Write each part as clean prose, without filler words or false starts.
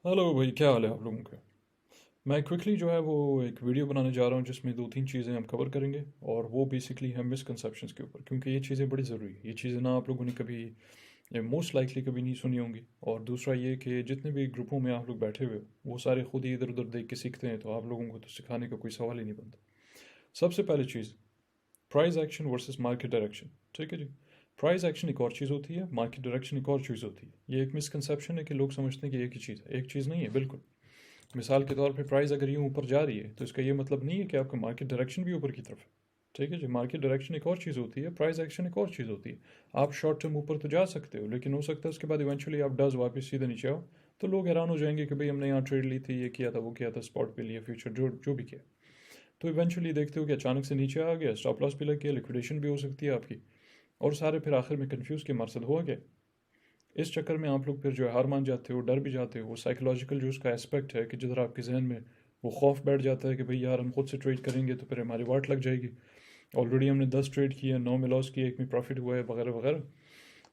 Hello भाई, क्या हाल है आप लोगों का। मैं क्विकली जो है वो एक वीडियो बनाने जा रहा हूँ जिसमें दो तीन चीज़ें हम कवर करेंगे। और वो बेसिकली है मिसकंसेप्शंस के ऊपर, क्योंकि ये चीज़ें बड़ी ज़रूरी है। ये चीज़ें ना आप लोगों ने कभी, मोस्ट लाइकली कभी नहीं सुनी होंगी। और दूसरा ये कि जितने भी ग्रुपों में आप लोग बैठे हुए हो वो सारे खुद ही इधर उधर देख के सीखते हैं, तो आप लोगों को तो सिखाने का कोई सवाल ही नहीं बनता। सबसे पहली चीज़, price action versus market direction. ठीक है जी। प्राइस एक्शन एक और चीज़ होती है, मार्केट डायरेक्शन एक और चीज़ होती है। ये एक मिसकंसेप्शन है कि लोग समझते हैं कि एक ही चीज़ है। एक चीज़ नहीं है बिल्कुल। मिसाल के तौर पे प्राइस अगर यूँ ऊपर जा रही है तो इसका ये मतलब नहीं है कि आपका मार्केट डायरेक्शन भी ऊपर की तरफ है। ठीक है जी। मार्केट डायरेक्शन एक और चीज़ होती है, प्राइस एक्शन एक और चीज़ होती है। आप शॉर्ट टर्म ऊपर तो जा सकते हो, लेकिन हो सकता है उसके बाद इवेंचुअली आप डज वापस सीधे नीचे आओ, तो लोग हैरान हो जाएंगे कि भाई हमने यहाँ ट्रेड ली थी, ये किया था, वो किया था, स्पॉट पे लिया, फ्यूचर जो जो भी किया। तो इवेंचुअली देखते हो कि अचानक से नीचे आ गया, स्टॉप लॉस भी लग गया, लिक्विडेशन भी हो सकती है आपकी। और सारे फिर आखिर में कन्फ्यूज़ के मकसद हुआ गया। इस चक्कर में आप लोग फिर जो है हार मान जाते हो, डर भी जाते हो। वो साइकोलॉजिकल जो उसका एस्पेक्ट है कि जिधर आपके जहन में वो खौफ बैठ जाता है कि भाई यार हम खुद से ट्रेड करेंगे तो फिर हमारी वाट लग जाएगी। ऑलरेडी हमने 10 ट्रेड किए, 9 में लॉस किए, एक में प्रॉफिट हुआ है, वगैरह वगैरह।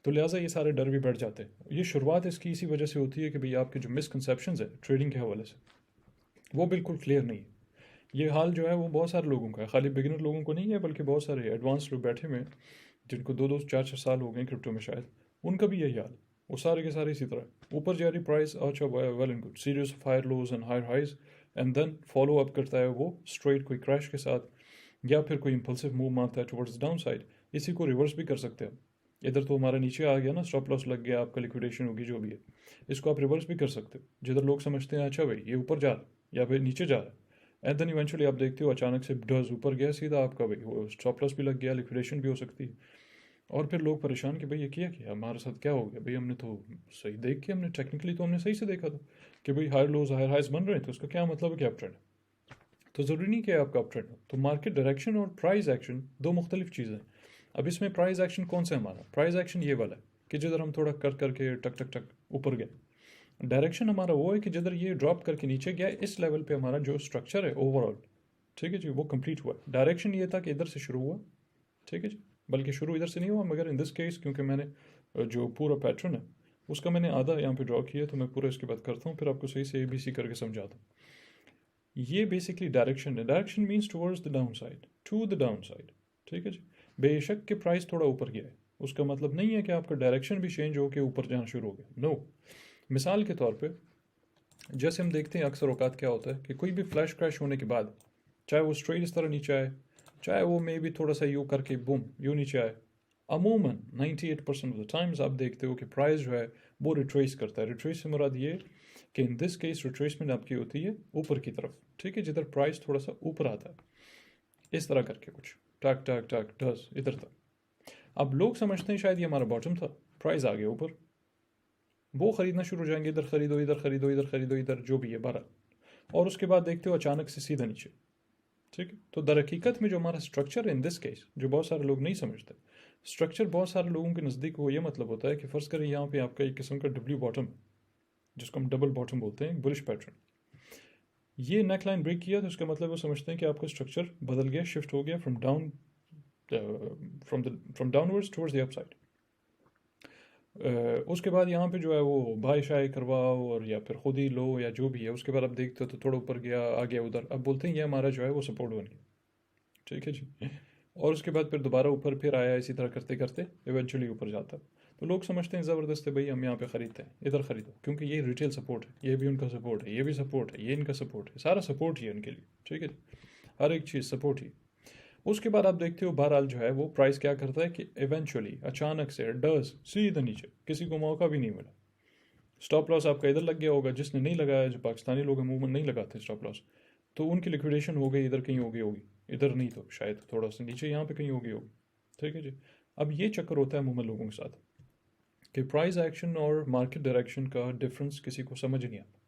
तो लिहाजा ये सारे डर भी बैठ जाते हैं। ये शुरुआत इसकी इसी वजह से होती है कि भाई आपके जो मिसकंसेप्शंस है ट्रेडिंग के हवाले से वो बिल्कुल क्लियर नहीं है। ये हाल जो है वो बहुत सारे लोगों का है, खाली बिगिनर लोगों को नहीं है, बल्कि बहुत सारे एडवांस लोग बैठे हुए हैं जिनको दो दो चार चार साल हो गए क्रिप्टो में शायद, उनका भी यही हाल है। वो सारे के सारे इसी तरह ऊपर जा रही प्राइस, अच्छा well and good, series of higher lows and higher highs, and then follow up करता है वो स्ट्रेट कोई क्रैश के साथ, या फिर कोई इंपल्सिव मूव मारता है टुवर्ड्स डाउन साइड। इसी को रिवर्स भी कर सकते हैं। इधर तो हमारा नीचे आ गया ना, स्टॉप लॉस लग गया, आपका लिक्विडेशन होगी जो भी है। इसको आप रिवर्स भी कर सकते हो, जिधर लोग समझते हैं अच्छा भाई ये ऊपर जा रहा है या फिर नीचे जा रहा है, एंड देन इवेंचुअली आप देखते हो अचानक से डज ऊपर गया सीधा, आपका भाई वो स्टॉप लॉस भी लग गया, लिक्विडेशन भी हो सकती है। और फिर लोग परेशान कि भाई ये किया क्या हमारे साथ, क्या हो गया भाई, हमने तो सही देख के, हमने टेक्निकली तो हमने सही से देखा था कि भाई हायर लोज हायर हाइज बन रहे हैं, तो उसका क्या मतलब है कि अप ट्रेंड है। तो ज़रूरी नहीं कि आपका अप ट्रेंड हो। तो मार्केट डायरेक्शन और प्राइस एक्शन दो मुख्तलिफ चीज़ें हैं। अब इसमें प्राइस एक्शन कौन सा है हमारा, प्राइस एक्शन ये वाला है कि जिधर हम थोड़ा कर करके टक टक टक ऊपर गए। डायरेक्शन हमारा वो है कि जिधर ये ड्रॉप करके नीचे गया, इस लेवल पे हमारा जो स्ट्रक्चर है ओवरऑल, ठीक है जी, वो कंप्लीट हुआ। डायरेक्शन ये था कि इधर से शुरू हुआ, ठीक है जी, बल्कि शुरू इधर से नहीं हुआ, मगर इन दिस केस क्योंकि मैंने जो पूरा पैटर्न है उसका मैंने आधा यहाँ पे ड्रॉ किया, तो मैं पूरा इसके बाद करता हूँ, फिर आपको सही से ABC करके समझाता हूँ। ये बेसिकली डायरेक्शन है। Direction means towards the downside, to the downside. ठीक है जी। बेशक के प्राइस थोड़ा ऊपर गया है, उसका मतलब नहीं है कि आपका डायरेक्शन भी चेंज होकर ऊपर जाना शुरू हो गया, नो। मिसाल के तौर पे जैसे हम देखते हैं अक्सर औकात क्या होता है कि कोई भी फ्लैश क्रैश होने के बाद, चाहे वो स्ट्रेट इस तरह नीचे आए, चाहे वो मे भी थोड़ा सा यू करके बूम यू नीचे आए, अमूमन 98% ऑफ द टाइम्स आप देखते हो कि प्राइस जो है वो रिट्रेस करता है। रिट्रेस से मुराद ये कि इन दिस केस रिट्रेसमेंट आपकी होती है ऊपर की तरफ, ठीक है, जिधर प्राइस थोड़ा सा ऊपर आता है, इस तरह करके कुछ टक टक टक डस इधर तक। अब लोग समझते हैं शायद ये हमारा बॉटम था, प्राइस आ गया ऊपर, वो खरीदना शुरू हो जाएंगे, इधर खरीदो, इधर खरीदो, इधर खरीदो, इधर जो भी है बहरहाल। और उसके बाद देखते हो अचानक से सीधा नीचे। ठीक है। तो दर हकीकत में जो हमारा स्ट्रक्चर है इन दिस केस, जो बहुत सारे लोग नहीं समझते, स्ट्रक्चर बहुत सारे लोगों के नज़दीक वो ये मतलब होता है कि फ़र्ज़ करें यहाँ पे आपका एक किस्म का डब्ल्यू बॉटम, जिसको हम डबल बॉटम बोलते हैं, बुलिश पैटर्न। ये नेक लाइन ब्रेक किया तो उसका मतलब वो समझते हैं कि आपका स्ट्रक्चर बदल गया, शिफ्ट हो गया from down, from downwards towards the upside. उसके बाद यहाँ पे जो है वो बाय शाय करवाओ और या फिर खुद ही लो या जो भी है, उसके बाद आप देखते हो तो थोड़ा ऊपर गया, आ गया उधर, अब बोलते हैं ये हमारा जो है वो सपोर्ट बन गया। ठीक है जी। और उसके बाद फिर दोबारा ऊपर फिर आया, इसी तरह करते करते इवेंचुअली ऊपर जाता है। तो लोग समझते हैं ज़बरदस्त है भाई, हम यहाँ पे ख़रीदते हैं, इधर ख़रीदो, क्योंकि ये रिटेल सपोर्ट है, ये भी उनका सपोर्ट है, ये भी सपोर्ट है, ये इनका सपोर्ट है, सारा सपोर्ट ही है उनके लिए। ठीक है जी। हर एक चीज़ सपोर्ट ही। उसके बाद आप देखते हो बहरहाल जो है वो प्राइस क्या करता है कि इवेंचुअली अचानक से डस सीधा नीचे, किसी को मौका भी नहीं मिला। स्टॉप लॉस आपका इधर लग गया होगा, जिसने नहीं लगाया, जो पाकिस्तानी लोग अमूमन नहीं लगाते स्टॉप लॉस, तो उनकी लिक्विडेशन हो गई, इधर कहीं हो गई होगी, इधर नहीं तो शायद थोड़ा सा नीचे यहाँ पे कहीं हो गई होगी। ठीक है जी। अब ये चक्कर होता है अमूमन लोगों के साथ कि प्राइस एक्शन और मार्केट डायरेक्शन का डिफरेंस किसी को समझ नहीं आता।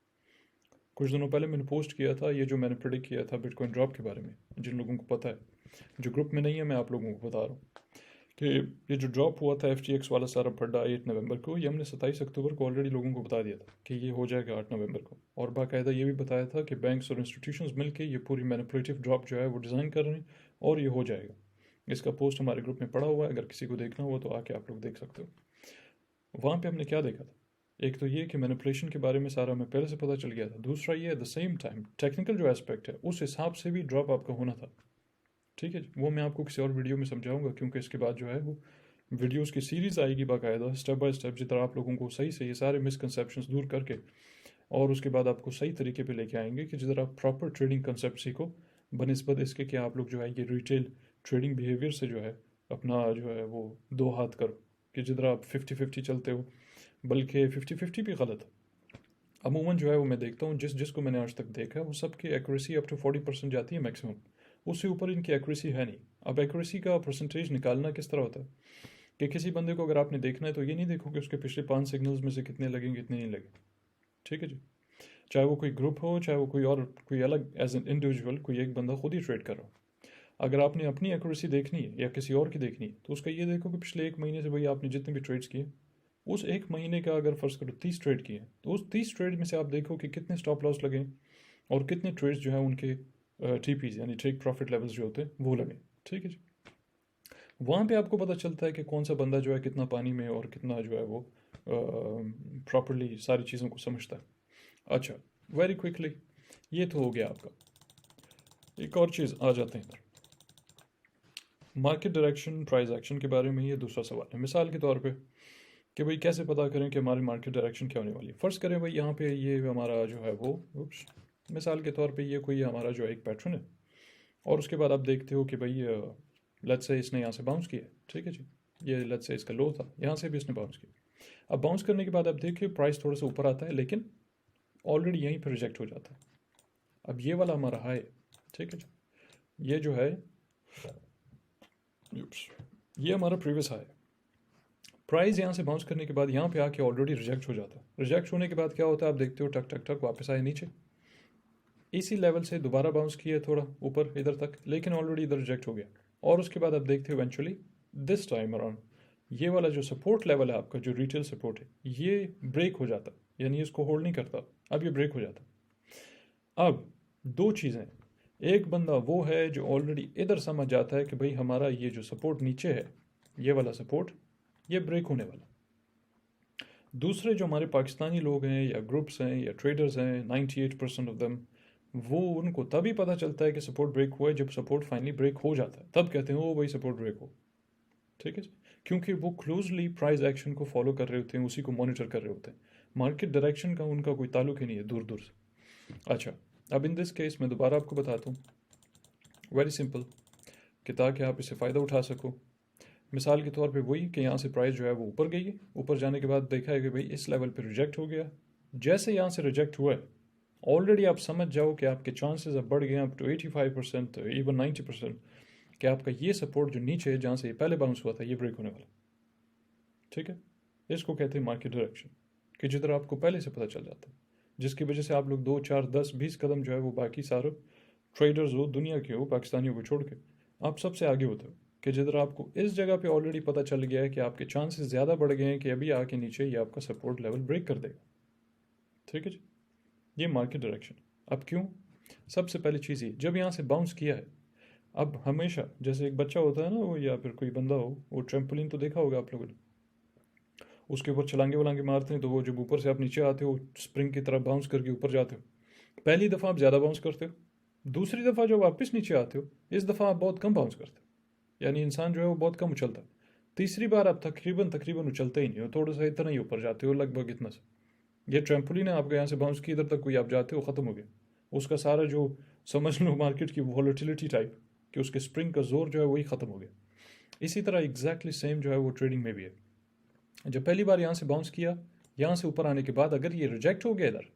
कुछ दिनों पहले मैंने पोस्ट किया था ये जो मैंने प्रिडिक्ट किया था बिटकॉइन ड्रॉप के बारे में, जिन लोगों को पता है, जो ग्रुप में नहीं है मैं आप लोगों को बता रहा हूँ कि ये जो ड्रॉप हुआ था FTX वाला सारा फड्डा 8 नवंबर को, ये हमने 27 अक्टूबर को ऑलरेडी लोगों को बता दिया था कि ये हो जाएगा 8 नवंबर को, और बाकायदा ये भी बताया था कि बैंक्स और इंस्टीट्यूशंस मिलके ये पूरी मैनिपुलेटिव ड्रॉप जो है वो डिज़ाइन कर रहे हैं और ये हो जाएगा। इसका पोस्ट हमारे ग्रुप में पड़ा हुआ है, अगर किसी को देखना हुआ तो आके आप लोग देख सकते हो। वहाँ पे हमने क्या देखा था एक तो ये कि मैनिपुलेशन के बारे में सारा हमें पहले से पता चल गया था, दूसरा ये at the same time technical जो एस्पेक्ट है उस हिसाब से भी ड्रॉप आपका होना था। ठीक है, वो मैं आपको किसी और वीडियो में समझाऊंगा, क्योंकि इसके बाद जो है वो वीडियोस की सीरीज़ आएगी बाकायदा स्टेप बाय स्टेप, जिस तरह आप लोगों को सही से ये सारे मिसकंसेप्शंस दूर करके और उसके बाद आपको सही तरीके पे लेके आएंगे कि जिस तरह आप प्रॉपर ट्रेडिंग कंसेप्ट सीखो, बनिस्बत इसके कि आप लोग जो है ये रिटेल ट्रेडिंग बिहेवियर से जो है अपना जो है वो दो हाथ करो, कि जिस तरह आप 50-50 चलते हो, बल्कि 50-50 भी गलत है। अमूमन जो है वो मैं देखता हूँ जिसको मैंने आज तक देखा है वो सबकी एक्यूरेसी अप टू 40% जाती है मैक्सिमम, उससे ऊपर इनकी एक्यूरेसी है नहीं। अब एक्यूरेसी का परसेंटेज निकालना किस तरह होता है कि किसी बंदे को अगर आपने देखना है तो ये नहीं देखो कि उसके पिछले 5 सिग्नल्स में से कितने लगेंगे कितने नहीं लगे। ठीक है जी, चाहे वो कोई ग्रुप हो, चाहे वो कोई और कोई अलग एज एन इंडिविजुअल कोई एक बंदा खुद ही ट्रेड कर रहा हो। अगर आपने अपनी एक्यूरेसी देखनी है या किसी और की देखनी है तो उसका ये देखो कि पिछले एक महीने से भाई आपने जितने भी ट्रेड्स किए, उस एक महीने का अगर फ़र्ज़ करो 30 ट्रेड किए तो उस 30 ट्रेड में से आप देखो कि कितने स्टॉप लॉस लगे और कितने ट्रेड्स जो हैं उनके टीपीज यानी टेक प्रॉफिट लेवल्स जो होते हैं वो लगे। ठीक है जी, वहाँ पे आपको पता चलता है कि कौन सा बंदा जो है कितना पानी में और कितना जो है वो प्रॉपरली सारी चीज़ों को समझता है। अच्छा, वेरी क्विकली ये तो हो गया आपका। एक और चीज़ आ जाते हैं इधर, मार्केट डायरेक्शन प्राइस एक्शन के बारे में। ये दूसरा सवाल है मिसाल के तौर पे कि भाई कैसे पता करें कि हमारी मार्केट डायरेक्शन क्या होने वाली है। फ़र्ज़ करें भाई यहाँ पे ये हमारा जो है वो मिसाल के तौर पे ये कोई हमारा जो है एक पैटर्न है और उसके बाद आप देखते हो कि भाई लेट्स से इसने यहाँ से बाउंस किया। ठीक है जी, ये लेट्स से इसका लो था, यहाँ से भी इसने बाउंस किया। अब बाउंस करने के बाद आप देखिए प्राइस थोड़ा सा ऊपर आता है लेकिन ऑलरेडी यहीं पर रिजेक्ट हो जाता है। अब ये वाला हमारा हाई, ठीक है जी, ये जो है ये हमारा प्रीवियस हाई है। प्राइस यहाँ से बाउंस करने के बाद यहाँ पे आके ऑलरेडी रिजेक्ट हो जाता है। रिजेक्ट होने के बाद क्या होता है आप देखते हो टक टक टक वापस आए नीचे, इसी लेवल से दोबारा बाउंस किया थोड़ा ऊपर इधर तक, लेकिन ऑलरेडी इधर रिजेक्ट हो गया। और उसके बाद आप देखते हो इवेंचुअली दिस टाइम अराउंड ये वाला जो सपोर्ट लेवल है आपका, जो रिटेल सपोर्ट है, ये ब्रेक हो जाता, यानी इसको होल्ड नहीं करता, अब ये ब्रेक हो जाता। अब दो चीज़ें, एक बंदा वो है जो ऑलरेडी इधर समझ जाता है कि भाई हमारा ये जो सपोर्ट नीचे है, ये वाला सपोर्ट, ये ब्रेक होने वाला। दूसरे जो हमारे पाकिस्तानी लोग हैं या ग्रुप्स हैं या ट्रेडर्स हैं, 98% ऑफ देम, वो उनको तभी पता चलता है कि सपोर्ट ब्रेक हुआ है जब सपोर्ट फाइनली ब्रेक हो जाता है, तब कहते हैं ओ भाई सपोर्ट ब्रेक हो। ठीक है, क्योंकि वो क्लोजली प्राइस एक्शन को फॉलो कर रहे होते हैं, उसी को मॉनिटर कर रहे होते हैं। मार्केट डायरेक्शन का उनका कोई ताल्लुक ही नहीं है दूर दूर से। अच्छा, अब इन दिस केस मैं दोबारा आपको बताता हूँ, वेरी सिंपल, कि ताकि आप इससे फ़ायदा उठा सको। मिसाल के तौर पे वही कि यहाँ से प्राइस जो है वो ऊपर गई है, ऊपर जाने के बाद देखा है कि भाई इस लेवल पे रिजेक्ट हो गया। जैसे यहाँ से रिजेक्ट हुआ है ऑलरेडी आप समझ जाओ कि आपके चांसेस अब बढ़ गए अप टू 85% इवन 90% कि आपका ये सपोर्ट जो नीचे है जहाँ से ये पहले बाउंस हुआ था ये ब्रेक होने वाला। ठीक है, इसको कहते हैं मार्केट डायरेक्शन, कि जिधर आपको पहले से पता चल जाता है, जिसकी वजह से आप लोग 2, 4, 10, 20 कदम जो है वो बाकी सारे ट्रेडर्स हो दुनिया के हो पाकिस्तानियों को छोड़ के आप सबसे आगे होते हो, कि जिधर आपको इस जगह पे ऑलरेडी पता चल गया है कि आपके चांसेस ज़्यादा बढ़ गए हैं कि अभी आके नीचे ये आपका सपोर्ट लेवल ब्रेक कर देगा। ठीक है जी, ये मार्केट डायरेक्शन। अब क्यों, सबसे पहली चीज़ ये, जब यहाँ से बाउंस किया है, अब हमेशा जैसे एक बच्चा होता है ना वो, या फिर कोई बंदा हो, वो ट्रैम्पोलिन तो देखा होगा आप लोगों ने, उसके ऊपर छलांगे वलांगे मारते हैं तो वो जब ऊपर से आप नीचे आते हो स्प्रिंग की तरह बाउंस करके ऊपर जाते हो, पहली दफ़ा आप ज़्यादा बाउंस करते हो, दूसरी दफ़ा जब वापस नीचे आते हो इस दफ़ा आप बहुत कम बाउंस करते हो, यानी इंसान जो है वो बहुत कम उछलता है। तीसरी बार आप तकरीबन उछलते ही नहीं हो, थोड़ा सा इतना ही ऊपर जाते हो, लगभग इतना सा। ये ट्रैम्पोलिन है, आपके यहाँ से बाउंस की इधर तक कोई आप जाते हो ख़त्म हो गया, उसका सारा जो समझ लो मार्केट की वॉलेटिलिटी टाइप कि उसके स्प्रिंग का जोर जो है वही ख़त्म हो गया। इसी तरह एग्जैक्टली सेम जो है वो ट्रेडिंग में भी है। जब पहली बार यहाँ से बाउंस किया, यहाँ से ऊपर आने के बाद अगर ये रिजेक्ट हो गया इधर,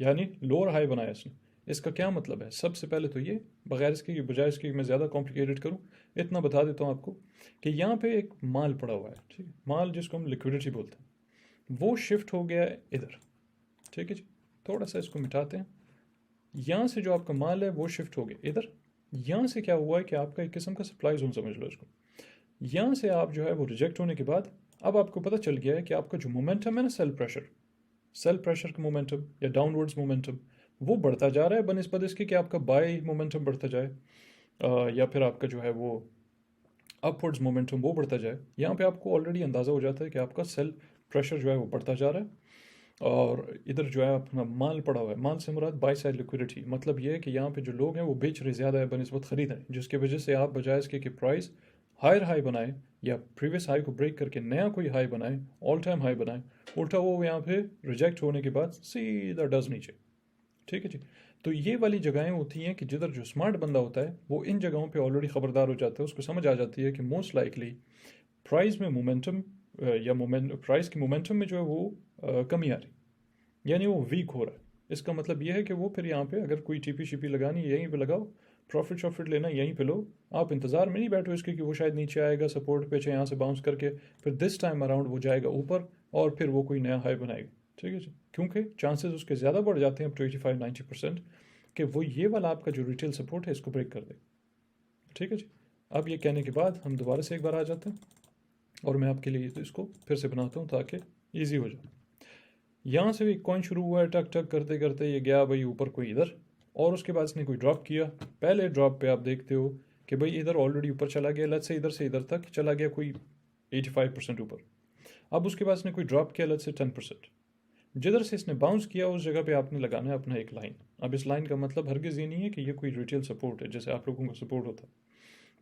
यानी लोअर हाई बनाया इसने, इसका क्या मतलब है? सबसे पहले तो ये, बगैर इसके की बजाय इसके मैं ज़्यादा कॉम्प्लिकेटेड करूँ, इतना बता देता हूँ आपको कि यहाँ पे एक माल पड़ा हुआ है, ठीक है, माल जिसको हम लिक्विडिटी बोलते हैं, वो शिफ्ट हो गया है इधर। ठीक है जी, थोड़ा सा इसको मिटाते हैं, यहाँ से जो आपका माल है वो शिफ्ट हो गया इधर। यहाँ से क्या हुआ है कि आपका एक किस्म का सप्लाई जोन समझ लो इसको, यहाँ से आप जो है वो रिजेक्ट होने के बाद अब आपको पता चल गया है कि आपका जो मोमेंटम है ना, सेल प्रेशर का मोमेंटम या डाउनवर्ड्स मोमेंटम, वो बढ़ता जा रहा है बनिस्बत इसके कि आपका बाय मोमेंटम बढ़ता जाए या फिर आपका जो है वो अपवर्ड्स मोमेंटम वो बढ़ता जाए। यहाँ पे आपको ऑलरेडी अंदाज़ा हो जाता है कि आपका सेल प्रेशर जो है वो बढ़ता जा रहा है और इधर जो है अपना माल पड़ा हुआ है। माल से मुराद बाई साइड लिक्विडिटी, मतलब ये है कि यहाँ पे जो लोग हैं वो बेच रहे ज़्यादा है बनस्बत ख़रीद रहे हैं, जिसकी वजह से आप बजाय इसके कि प्राइस हायर हाई बनाए या प्रीवियस हाई को ब्रेक करके नया कोई हाई बनाए, ऑल टाइम हाई बनाए, उल्टा वो यहाँ पे रिजेक्ट होने के बाद सीधा डज नीचे। ठीक है जी। तो ये वाली जगहें होती हैं कि जिधर जो स्मार्ट बंदा होता है वो इन जगहों पे ऑलरेडी ख़बरदार हो जाता है, उसको समझ आ जाती है कि मोस्ट लाइकली प्राइस में मोमेंटम या प्राइस की मोमेंटम में जो है वो कमी आ रही, यानी वो वीक हो रहा है। इसका मतलब ये है कि वो फिर यहाँ पे अगर कोई टीपी शीपी लगानी है यहीं पे लगाओ, प्रॉफिट शॉफिट लेना यहीं पे लो। आप इंतज़ार में नहीं बैठो इसके कि वो शायद नीचे आएगा सपोर्ट पे, यहाँ से बाउंस करके फिर दिस टाइम अराउंड वो जाएगा ऊपर और फिर वो कोई नया हाई बनाएगा। ठीक है जी, क्योंकि चांसेस उसके ज़्यादा बढ़ जाते हैं अप टू 85-90% कि वो ये वाला आपका जो रिटेल सपोर्ट है इसको ब्रेक कर दे। ठीक है जी। अब ये कहने के बाद हम दोबारा से एक बार आ जाते हैं और मैं आपके लिए इसको फिर से बनाता हूँ ताकि ईजी हो जाए। यहाँ से भी कॉइन शुरू हुआ है, टक टक करते करते ये गया भाई ऊपर कोई इधर, और उसके बाद इसने कोई ड्रॉप किया। पहले ड्रॉप पे आप देखते हो कि भाई इधर ऑलरेडी ऊपर चला गया, लेट्स से इधर से इधर तक चला गया कोई 85% ऊपर। अब उसके बाद इसने कोई ड्रॉप किया लेट्स से 10%। जिधर से इसने बाउंस किया उस जगह पे आपने लगाना है अपना एक लाइन। अब इस लाइन का मतलब हरगिज़ ये नहीं है कि ये कोई रिटेल सपोर्ट है जैसे आप लोगों का सपोर्ट होता है,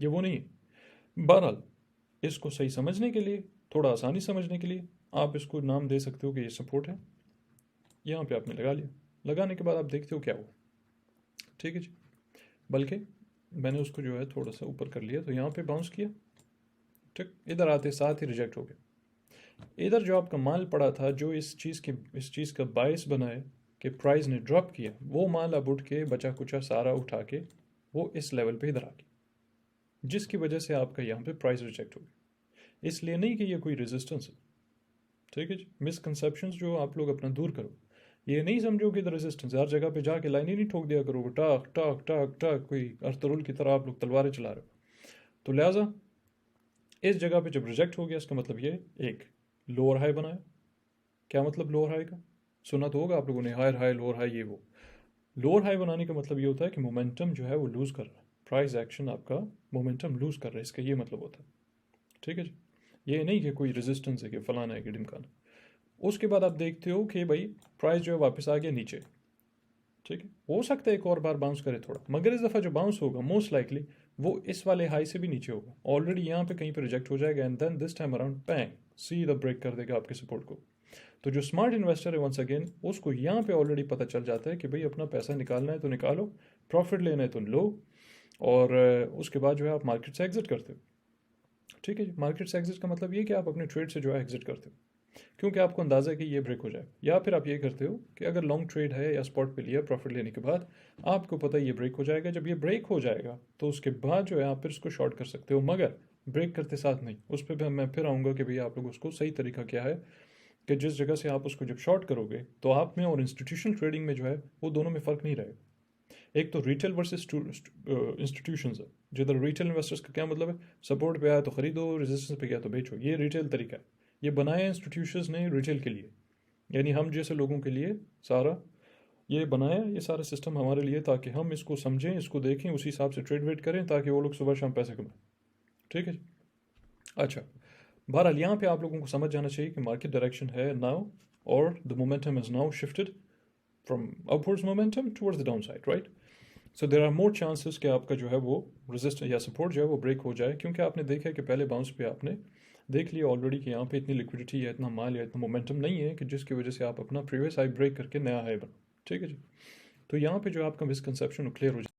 ये वो नहीं है। बहरहाल इसको सही समझने के लिए, थोड़ा आसानी समझने के लिए आप इसको नाम दे सकते हो कि ये सपोर्ट है। यहाँ पे आपने लगा लिया, लगाने के बाद आप देखते हो क्या हुआ। ठीक है जी, बल्कि मैंने उसको जो है थोड़ा सा ऊपर कर लिया तो यहाँ पे बाउंस किया, ठीक, इधर आते साथ ही रिजेक्ट हो गया। इधर जो आपका माल पड़ा था जो इस चीज़ का बायस बना है कि प्राइस ने ड्रॉप किया, वो माल अब उठ के बचा कुचा सारा उठा के वो इस लेवल पे इधर आ गया, जिसकी वजह से आपका यहाँ पे प्राइस रिजेक्ट हो गया। इसलिए नहीं कि ये कोई रेजिस्टेंस है। ठीक है जी, मिसकंसेप्शंस जो आप लोग अपना दूर करो। ये नहीं समझो कि रेजिस्टेंस हर जगह पे जाके लाइन ही नहीं ठोक दिया करोगे टक टक टक टक, कोई अर्थरुल की तरह आप लोग तलवारें चला रहे हो। तो लिहाजा इस जगह पे जब रिजेक्ट हो गया इसका मतलब ये एक लोअर हाई बनाया। क्या मतलब लोअर हाई का? सुना तो होगा आप लोगों ने, हायर हाई लोअर हाई, ये वो। लोअर हाई बनाने का मतलब ये होता है कि मोमेंटम जो है वो लूज़ कर रहा है, प्राइस एक्शन आपका मोमेंटम लूज़ कर रहा है, इसका ये मतलब होता है। ठीक है जी, ये नहीं कि कोई रेजिस्टेंस है कि फलाना है कि ढिमकाना। उसके बाद आप देखते हो कि भाई प्राइस जो है वापस आ गया नीचे। ठीक है, हो सकता है एक और बार बाउंस करे थोड़ा, मगर इस दफ़ा जो बाउंस होगा मोस्ट लाइकली वो इस वाले हाई से भी नीचे होगा, ऑलरेडी यहाँ पे कहीं पे रिजेक्ट हो जाएगा and then this time around bang सीधा ब्रेक कर देगा आपके सपोर्ट को। तो जो स्मार्ट इन्वेस्टर है वंस अगेन उसको यहाँ पे ऑलरेडी पता चल जाता है कि भाई अपना पैसा निकालना है तो निकालो, प्रॉफिट लेना है तो लो, और उसके बाद जो है आप मार्केट से एग्जिट करते हो। ठीक है जी, मार्केट से एग्जिट का मतलब ये कि आप अपने ट्रेड से जो है एग्जिट करते हो क्योंकि आपको अंदाज़ा है कि ये ब्रेक हो जाए, या फिर आप ये करते हो कि अगर लॉन्ग ट्रेड है या स्पॉट पे लिया प्रॉफिट लेने के बाद आपको पता है ये ब्रेक हो जाएगा, जब ये ब्रेक हो जाएगा तो उसके बाद जो है आप फिर उसको शॉर्ट कर सकते हो, मगर ब्रेक करते साथ नहीं। उस पर भी मैं फिर आऊँगा कि भैया आप लोग उसको सही तरीका क्या है कि जिस जगह से आप उसको जब शॉर्ट करोगे तो आप में और इंस्टीट्यूशनल ट्रेडिंग में जो है वो दोनों में फ़र्क नहीं रहेगा। एक तो रिटेल वर्सेस इंस्टीट्यूशंस है, जिधर रिटेल इन्वेस्टर्स का क्या मतलब है, सपोर्ट पे आया तो खरीदो, रेजिस्टेंस पे गया तो बेचो, ये रिटेल तरीका है। ये बनाया इंस्टीट्यूशंस ने रिटेल के लिए, यानी हम जैसे लोगों के लिए सारा ये बनाया, ये सारा सिस्टम हमारे लिए ताकि हम इसको समझें, इसको देखें, उसी हिसाब से ट्रेड वेट करें ताकि वो लोग सुबह शाम पैसे कमाएं। ठीक है जी, अच्छा, बहरहाल यहाँ पे आप लोगों को समझ जाना चाहिए कि मार्केट डायरेक्शन है नाउ, और the momentum is now shifted from upwards momentum towards the downside, right. So there are more chances कि आपका जो है वो रेजिस्ट या सपोर्ट जो है वो ब्रेक हो जाए, क्योंकि आपने देखा है कि पहले बाउंस पे आपने देख लिया ऑलरेडी कि यहाँ पे इतनी लिक्विडिटी या इतना माल या इतना मोमेंटम नहीं है कि जिसकी वजह से आप अपना प्रीवियस हाई ब्रेक करके नया हाई बनो। ठीक है जी, तो यहाँ पे जो आपका मिसकंसेप्शन क्लियर हो जाए।